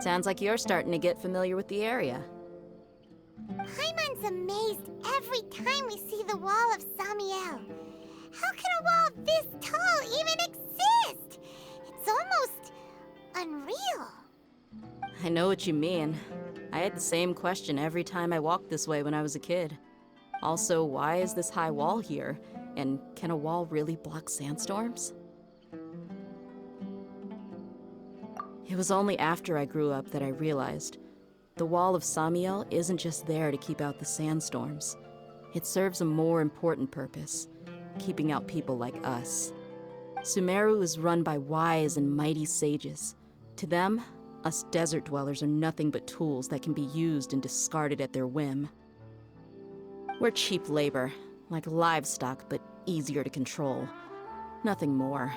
Sounds like you're starting to get familiar with the area. Paimon's amazed every time we see the wall of Samiel. How can a wall this tall even exist? It's almost unreal. I know what you mean. I had the same question every time I walked this way when I was a kid. Also, why is this high wall here? And can a wall really block sandstorms? It was only after I grew up that I realized the wall of Samiel isn't just there to keep out the sandstorms. It serves a more important purpose, keeping out people like us. Sumeru is run by wise and mighty sages. To them, us desert dwellers are nothing but tools that can be used and discarded at their whim. We're cheap labor, like livestock, but easier to control. Nothing more.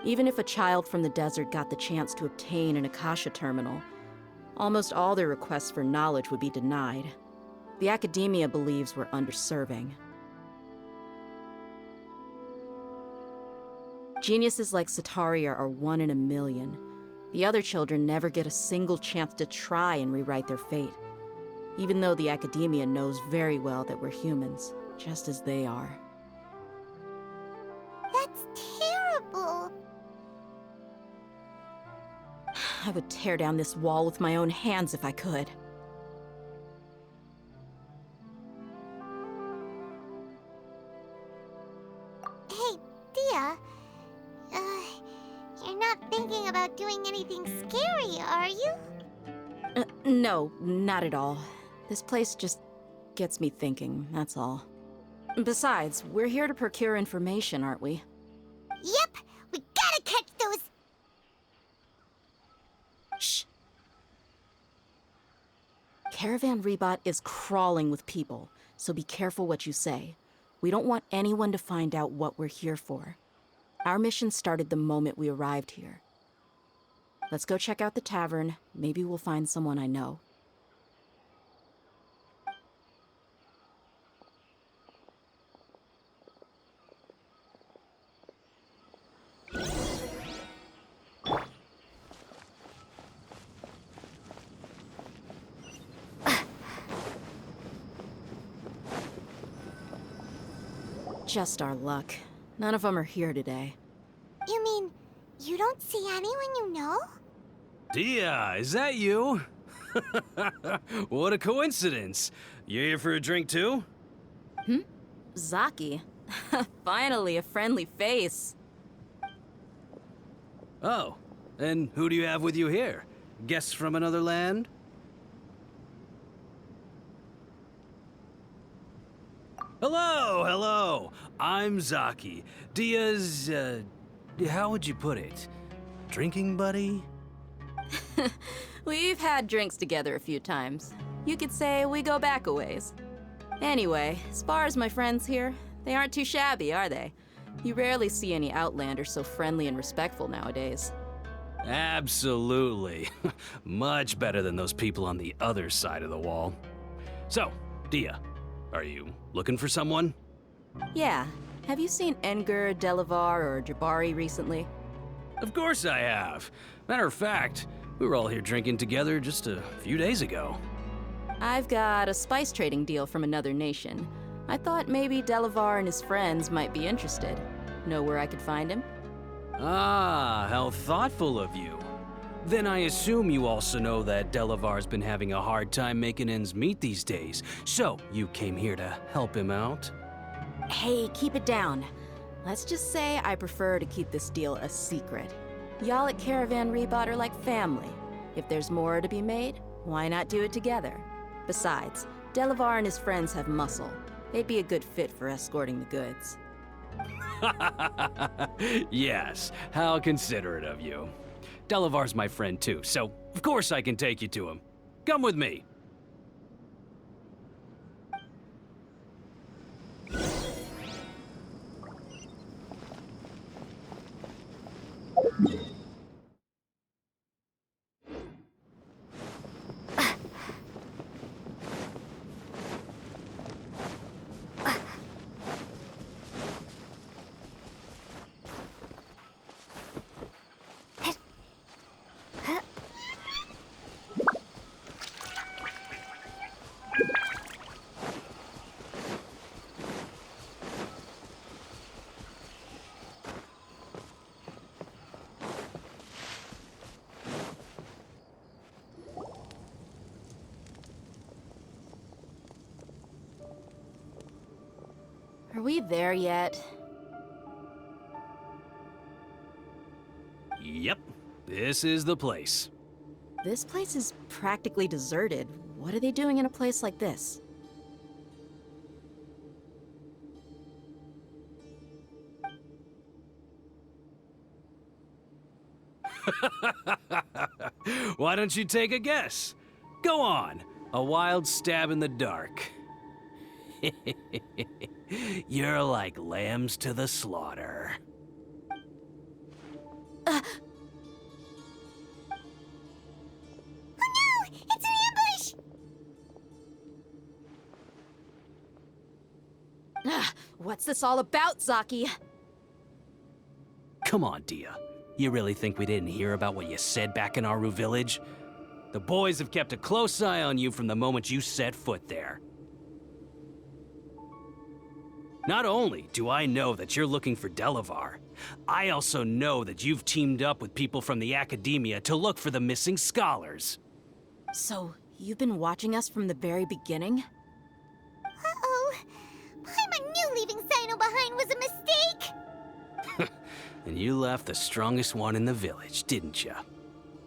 Even if a child from the desert got the chance to obtain an Akasha terminal, almost all their requests for knowledge would be denied. The academia believes we're underserving. Geniuses like Sataria are one in a million. The other children never get a single chance to try and rewrite their fate, even though the academia knows very well that we're humans, just as they are. That's terrible. I would tear down this wall with my own hands if I could. Hey, Dia. You're not thinking about doing anything scary, are you? No, not at all. This place just gets me thinking, that's all. Besides, we're here to procure information, aren't we? Yep, we gotta catch those. Shh. Caravan Rebot is crawling with people, so be careful what you say. We don't want anyone to find out what we're here for. Our mission started the moment we arrived here. Let's go check out the tavern. Maybe we'll find someone I know. Just our luck. None of them are here today. You mean, you don't see anyone you know? Dia, is that you? What a coincidence. You here for a drink too? Zaki. Finally, a friendly face. Oh, and who do you have with you here? Guests from another land? Hello, hello. I'm Zaki. Dia's, how would you put it? Drinking buddy? We've had drinks together a few times. You could say we go back a ways. Anyway, as far as my friends here, they aren't too shabby, are they? You rarely see any Outlanders so friendly and respectful nowadays. Absolutely. Much better than those people on the other side of the wall. So, Dia, are you looking for someone? Yeah. Have you seen Engur, Delavar, or Jabari recently? Of course I have. Matter of fact, we were all here drinking together just a few days ago. I've got a spice trading deal from another nation. I thought maybe Delavar and his friends might be interested. Know where I could find him? Ah, how thoughtful of you. Then I assume you also know that Delavar's been having a hard time making ends meet these days, so you came here to help him out? Hey, keep it down. Let's just say I prefer to keep this deal a secret. Y'all at Caravan Rebot are like family. If there's more to be made, why not do it together? Besides, Delavar and his friends have muscle. They'd be a good fit for escorting the goods. Yes, how considerate of you. Delavar's my friend too, so of course I can take you to him. Come with me. Are we there yet? Yep, this is the place. This place is practically deserted. What are they doing in a place like this? Why don't you take a guess? Go on, a wild stab in the dark. You're like lambs to the slaughter. Oh no! It's an ambush! What's this all about, Zaki? Come on, Dia. You really think we didn't hear about what you said back in Aru village? The boys have kept a close eye on you from the moment you set foot there. Not only do I know that you're looking for Delavar, I also know that you've teamed up with people from the academia to look for the missing scholars. So, you've been watching us from the very beginning? Uh-oh. Paimon knew leaving Sino behind was a mistake! And you left the strongest one in the village, didn't you?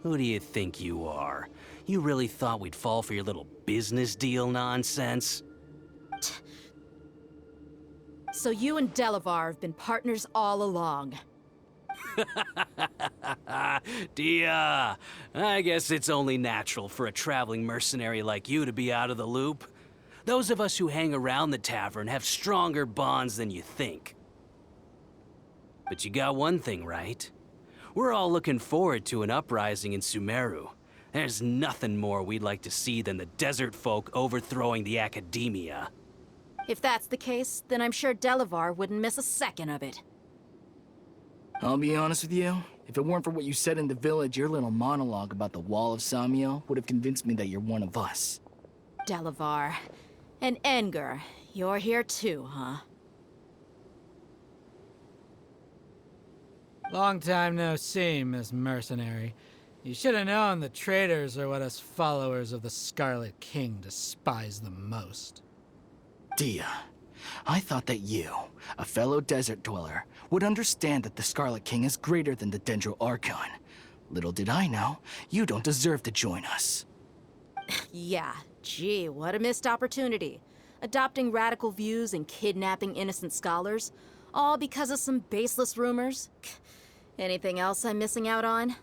Who do you think you are? You really thought we'd fall for your little business deal nonsense? So you and Delavar have been partners all along. Dia, I guess it's only natural for a traveling mercenary like you to be out of the loop. Those of us who hang around the tavern have stronger bonds than you think. But you got one thing right. We're all looking forward to an uprising in Sumeru. There's nothing more we'd like to see than the desert folk overthrowing the academia. If that's the case, then I'm sure Delavar wouldn't miss a second of it. I'll be honest with you. If it weren't for what you said in the village, your little monologue about the Wall of Samiel would have convinced me that you're one of us. Delavar. And Enger, you're here too, huh? Long time no see, Miss Mercenary. You should have known the traitors are what us followers of the Scarlet King despise the most. Dia, I thought that you, a fellow desert dweller, would understand that the Scarlet King is greater than the Dendro Archon. Little did I know, you don't deserve to join us. Yeah, gee, what a missed opportunity. Adopting radical views and kidnapping innocent scholars, all because of some baseless rumors. Anything else I'm missing out on?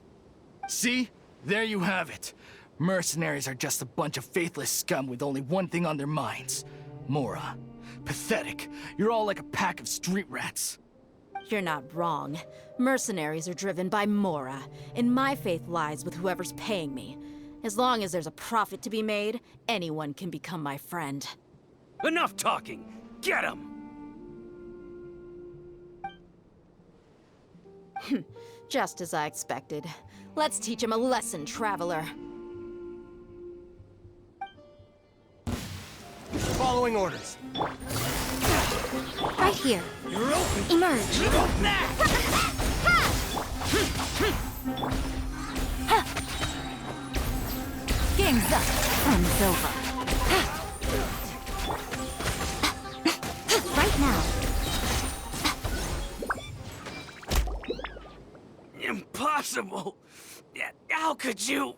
See? There you have it. Mercenaries are just a bunch of faithless scum with only one thing on their minds. Mora. Pathetic. You're all like a pack of street rats. You're not wrong. Mercenaries are driven by Mora, and my faith lies with whoever's paying me. As long as there's a profit to be made, anyone can become my friend. Enough talking! Get him! Just as I expected. Let's teach him a lesson, traveler. Following orders. Right here. You're open. Emerge. Game's up. Fun's over. Right now. Impossible! How could you?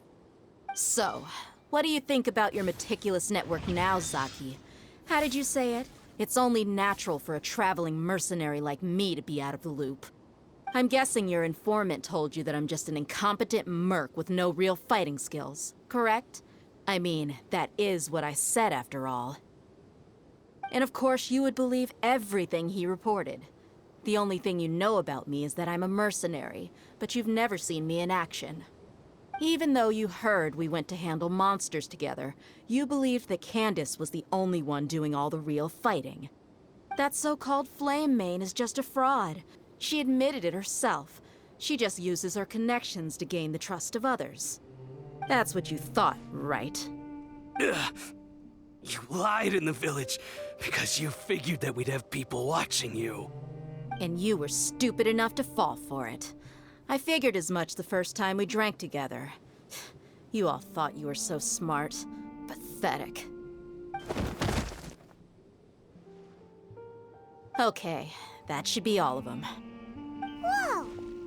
So, what do you think about your meticulous network now, Zaki? How did you say it? It's only natural for a traveling mercenary like me to be out of the loop. I'm guessing your informant told you that I'm just an incompetent merc with no real fighting skills, correct? I mean, that is what I said after all. And of course, you would believe everything he reported. The only thing you know about me is that I'm a mercenary, but you've never seen me in action. Even though you heard we went to handle monsters together, you believed that Candace was the only one doing all the real fighting. That so-called Flame Mane is just a fraud. She admitted it herself. She just uses her connections to gain the trust of others. That's what you thought, right? Ugh. You lied in the village because you figured that we'd have people watching you. And you were stupid enough to fall for it. I figured as much the first time we drank together. You all thought you were so smart. Pathetic. Okay, that should be all of them. Whoa!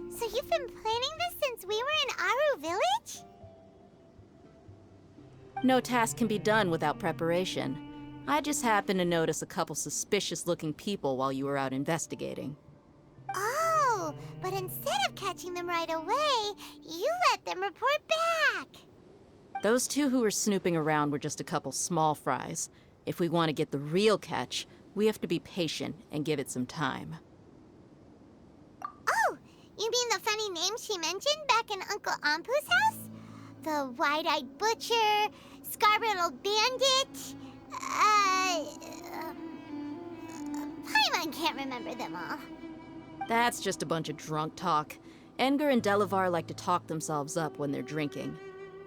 So you've been planning this since we were in Aru Village? No task can be done without preparation. I just happened to notice a couple suspicious-looking people while you were out investigating. Oh, but instead of catching them right away, you let them report back. Those two who were snooping around were just a couple small fries. If we want to get the real catch, we have to be patient and give it some time. Oh, you mean the funny name she mentioned back in Uncle Ampu's house? The wide-eyed butcher, scar-riddled bandit, Paimon can't remember them all. That's just a bunch of drunk talk. Edgar and Delavar like to talk themselves up when they're drinking.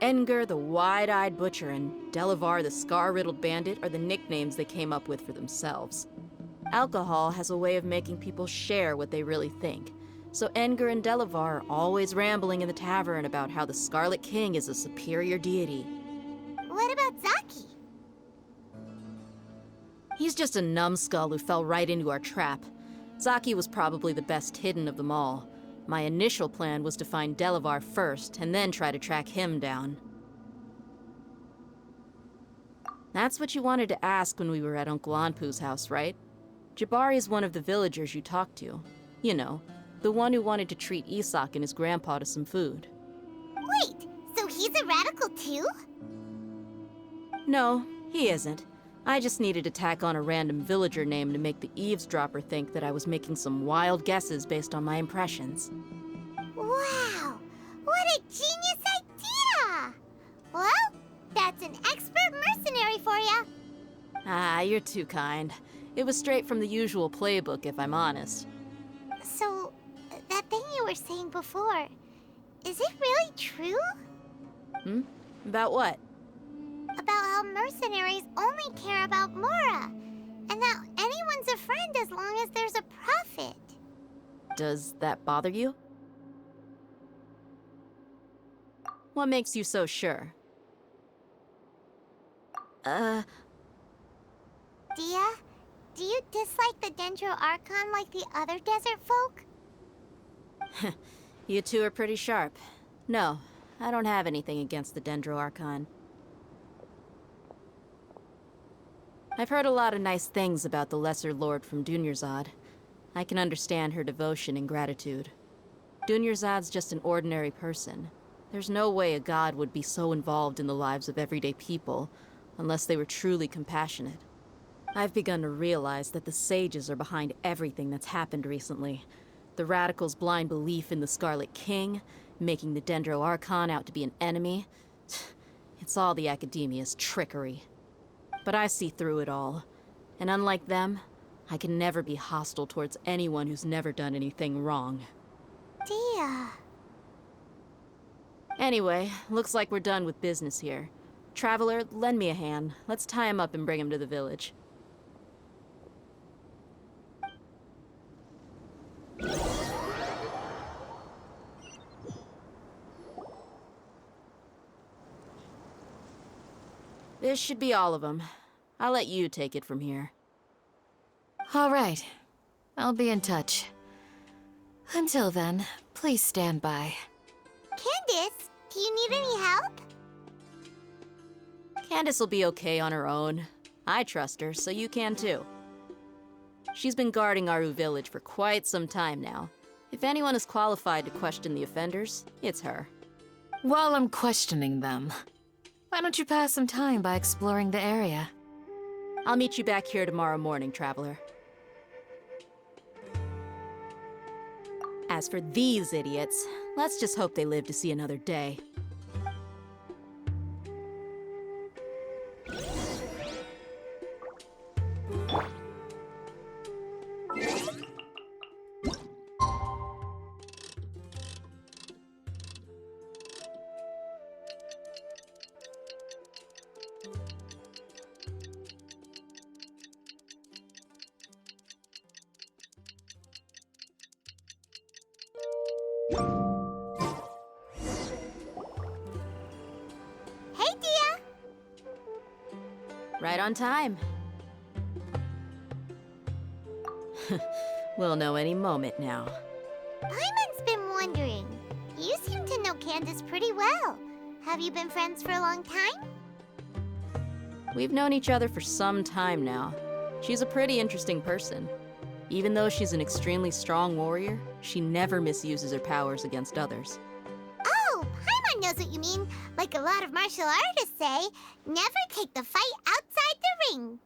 Edgar, the wide-eyed butcher, and Delavar, the scar-riddled bandit, are the nicknames they came up with for themselves. Alcohol has a way of making people share what they really think. So Edgar and Delavar are always rambling in the tavern about how the Scarlet King is a superior deity. What about Zaki? He's just a numbskull who fell right into our trap. Zaki was probably the best hidden of them all. My initial plan was to find Delavar first, and then try to track him down. That's what you wanted to ask when we were at Uncle Anpu's house, right? Jabari is one of the villagers you talked to. You know, the one who wanted to treat Isak and his grandpa to some food. Wait, so he's a radical too? No, he isn't. I just needed to tack on a random villager name to make the eavesdropper think that I was making some wild guesses based on my impressions. Wow, what a genius idea! Well, that's an expert mercenary for ya. Ah, you're too kind. It was straight from the usual playbook, if I'm honest. So, that thing you were saying before, is it really true? About what? About how mercenaries only care about Mora, and that anyone's a friend as long as there's a profit. Does that bother you? What makes you so sure? Dia, do you dislike the Dendro Archon like the other desert folk? You two are pretty sharp. No, I don't have anything against the Dendro Archon. I've heard a lot of nice things about the Lesser Lord from Dunyarzad. I can understand her devotion and gratitude. Dunyarzad's just an ordinary person. There's no way a god would be so involved in the lives of everyday people, unless they were truly compassionate. I've begun to realize that the sages are behind everything that's happened recently. The radicals' blind belief in the Scarlet King, making the Dendro Archon out to be an enemy. It's all the academia's trickery. But I see through it all. And unlike them, I can never be hostile towards anyone who's never done anything wrong. Dia. Anyway, looks like we're done with business here. Traveler, lend me a hand. Let's tie him up and bring him to the village. This should be all of them. I'll let you take it from here. All right. I'll be in touch. Until then, please stand by. Candace, do you need any help? Candace will be okay on her own. I trust her, so you can too. She's been guarding Aru Village for quite some time now. If anyone is qualified to question the offenders, it's her. While I'm questioning them, why don't you pass some time by exploring the area? I'll meet you back here tomorrow morning, Traveler. As for these idiots, let's just hope they live to see another day. Hey, Dia! Right on time. We'll know any moment now. Paimon's been wondering. You seem to know Candace pretty well. Have you been friends for a long time? We've known each other for some time now. She's a pretty interesting person. Even though she's an extremely strong warrior, she never misuses her powers against others. Oh, Paimon knows what you mean. Like a lot of martial artists say, never take the fight outside the ring.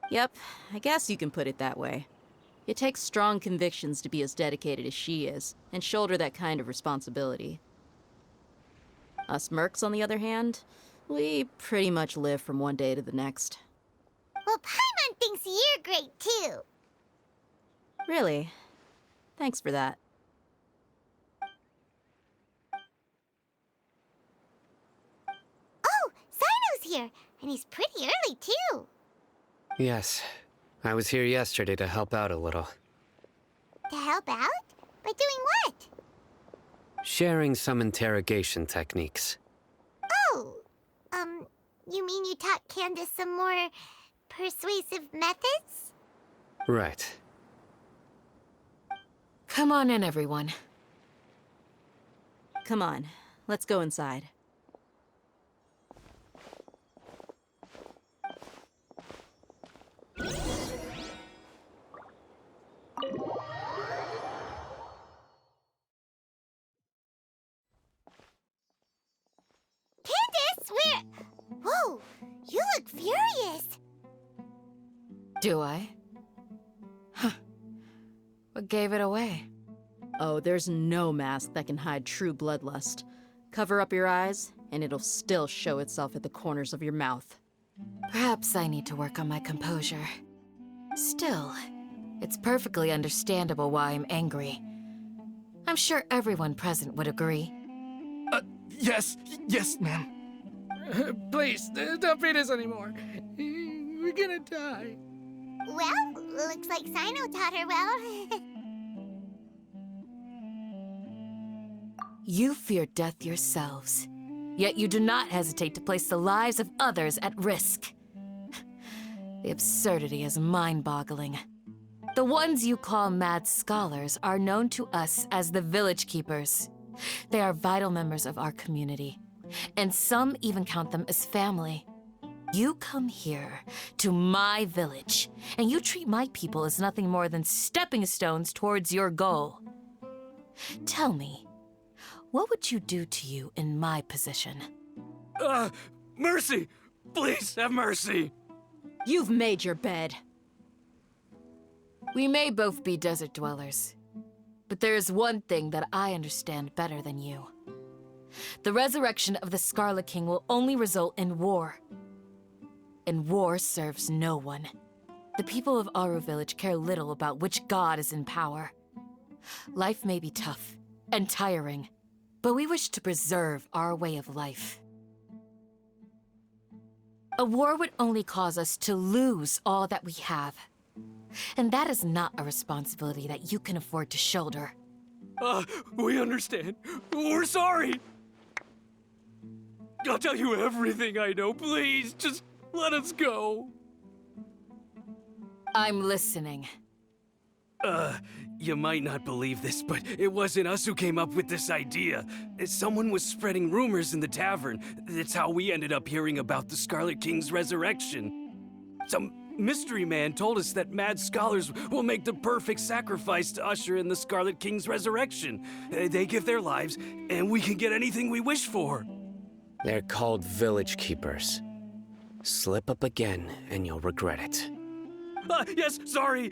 Yep, I guess you can put it that way. It takes strong convictions to be as dedicated as she is, and shoulder that kind of responsibility. Us mercs, on the other hand, we pretty much live from one day to the next. Well, Paimon thinks you're great too. Really? Thanks for that. Oh, Sino's here, and he's pretty early too. Yes. I was here yesterday to help out a little. To help out? By doing what? Sharing some interrogation techniques. Oh, you mean you taught Candace some more persuasive methods? Right. Come on in, everyone. Come on, let's go inside. Candace, where? Whoa, you look furious. Do I? Huh. What gave it away? Oh, there's no mask that can hide true bloodlust. Cover up your eyes, and it'll still show itself at the corners of your mouth. Perhaps I need to work on my composure. Still, it's perfectly understandable why I'm angry. I'm sure everyone present would agree. Yes, ma'am. Please, don't beat us anymore. We're gonna die. Well, looks like Sino taught her well. You fear death yourselves, yet you do not hesitate to place the lives of others at risk. The absurdity is mind-boggling. The ones you call mad scholars are known to us as the Village Keepers. They are vital members of our community, and some even count them as family. You come here, to my village, and you treat my people as nothing more than stepping stones towards your goal. Tell me, what would you do to you in my position? Mercy! Please have mercy! You've made your bed. We may both be desert dwellers, but there is one thing that I understand better than you. The resurrection of the Scarlet King will only result in war. And war serves no one. The people of Aru Village care little about which god is in power. Life may be tough and tiring, but we wish to preserve our way of life. A war would only cause us to lose all that we have. And that is not a responsibility that you can afford to shoulder. We understand. We're sorry! I'll tell you everything I know, please. Just let us go. I'm listening. You might not believe this, but it wasn't us who came up with this idea. Someone was spreading rumors in the tavern. That's how we ended up hearing about the Scarlet King's resurrection. Some mystery man told us that mad scholars will make the perfect sacrifice to usher in the Scarlet King's resurrection. They give their lives, and we can get anything we wish for. They're called Village Keepers. Slip up again, and you'll regret it. Yes, sorry.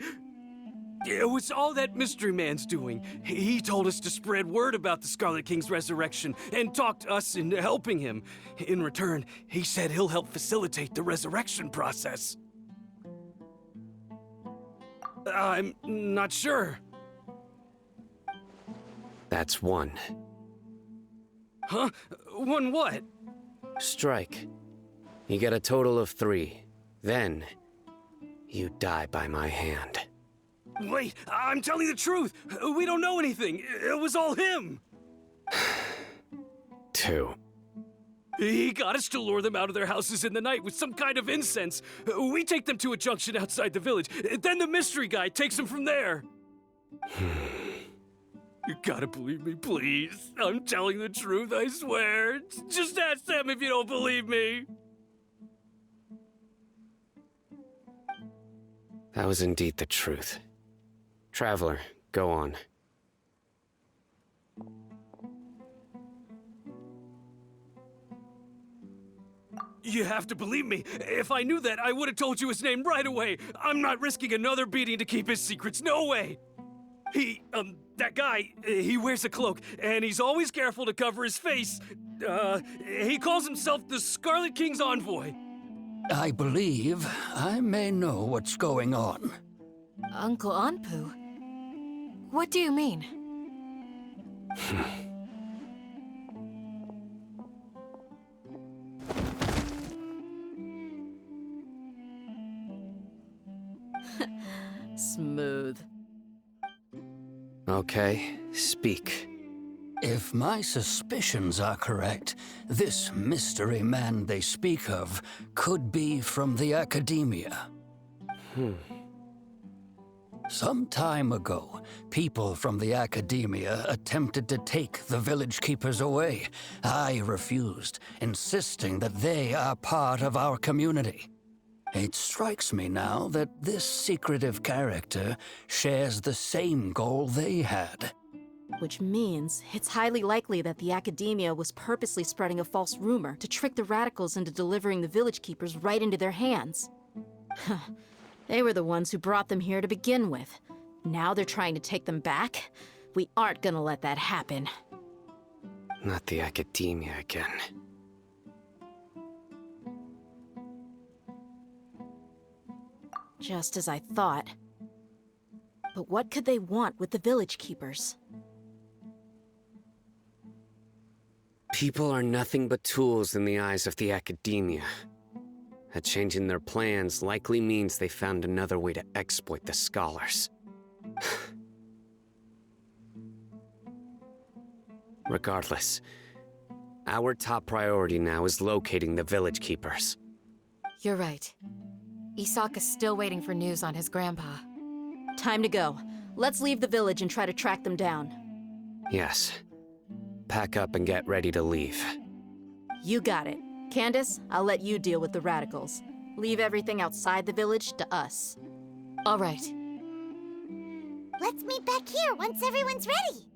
It was all that mystery man's doing. He told us to spread word about the Scarlet King's resurrection and talked us into helping him. In return, he said he'll help facilitate the resurrection process. I'm not sure. That's one. Huh? One what? Strike. You get a total of 3. Then, you die by my hand. Wait, I'm telling the truth. We don't know anything. It was all him. 2. He got us to lure them out of their houses in the night with some kind of incense. We take them to a junction outside the village. Then the mystery guy takes them from there. You gotta believe me, please. I'm telling the truth, I swear. Just ask them if you don't believe me. That was indeed the truth. Traveler, go on. You have to believe me. If I knew that, I would have told you his name right away. I'm not risking another beating to keep his secrets. No way. That guy, he wears a cloak, and he's always careful to cover his face. He calls himself the Scarlet King's envoy. I believe I may know what's going on. Uncle Anpu? What do you mean? Smooth. Okay, speak. If my suspicions are correct, this mystery man they speak of could be from the Academia. Some time ago, people from the Academia attempted to take the village keepers away. I refused, insisting that they are part of our community. It strikes me now that this secretive character shares the same goal they had. Which means it's highly likely that the Academia was purposely spreading a false rumor to trick the radicals into delivering the village keepers right into their hands. They were the ones who brought them here to begin with. Now they're trying to take them back? We aren't gonna let that happen. Not the Academia again. Just as I thought. But what could they want with the village keepers? People are nothing but tools in the eyes of the Academia. A change in their plans likely means they found another way to exploit the scholars. Regardless, our top priority now is locating the village keepers. You're right. Isak is still waiting for news on his grandpa. Time to go. Let's leave the village and try to track them down. Yes. Pack up and get ready to leave. You got it. Candace, I'll let you deal with the radicals. Leave everything outside the village to us. All right. Let's meet back here once everyone's ready.